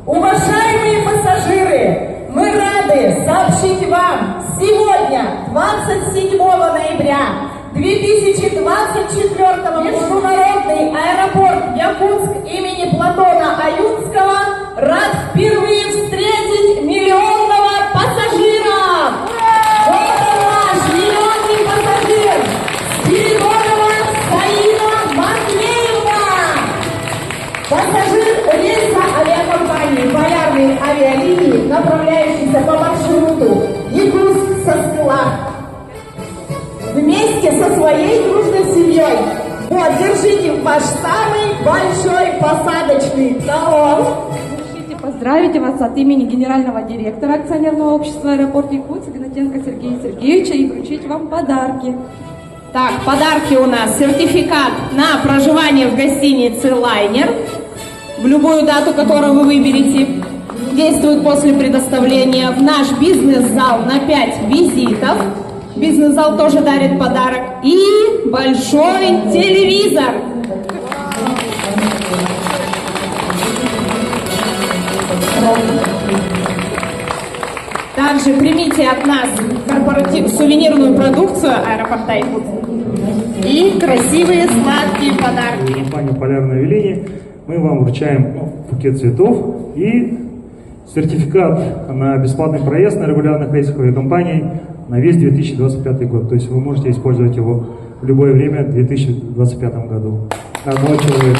Уважаемые пассажиры, мы рады сообщить вам сегодня, 27 ноября 2024 года, международный аэропорт Якутск имени Платона Аюнского рад впервые встретить миллионного пассажира! Вот он наш миллионный пассажир! Спиридонова Саида Матвеевна! Пассажир рейса авиакомпании «Полярные авиалинии», направляющийся по маршруту Якутск-Саскалах. Вместе со своей дружной семьей. Вот, держите ваш самый большой посадочный талон. Разрешите поздравить вас от имени генерального директора акционерного общества «Аэропорт Якутск» Игнатенко Сергея Сергеевича и вручить вам подарки. Так, подарки у нас. Сертификат на проживание в гостинице «Лайнер» в любую дату, которую вы выберете. Действует после предоставления в наш бизнес-зал на 5 визитов. Бизнес-зал тоже дарит подарок. И большой телевизор. Также примите от нас сувенирную продукцию аэропорта Якутск. И красивые сладкие подарки. Компания «Полярные авиалинии» мы вам вручаем букет цветов и сертификат на бесплатный проезд на регулярных рейсах авиакомпаний на весь 2025 год. То есть вы можете использовать его в любое время в 2025 году. Одного человека.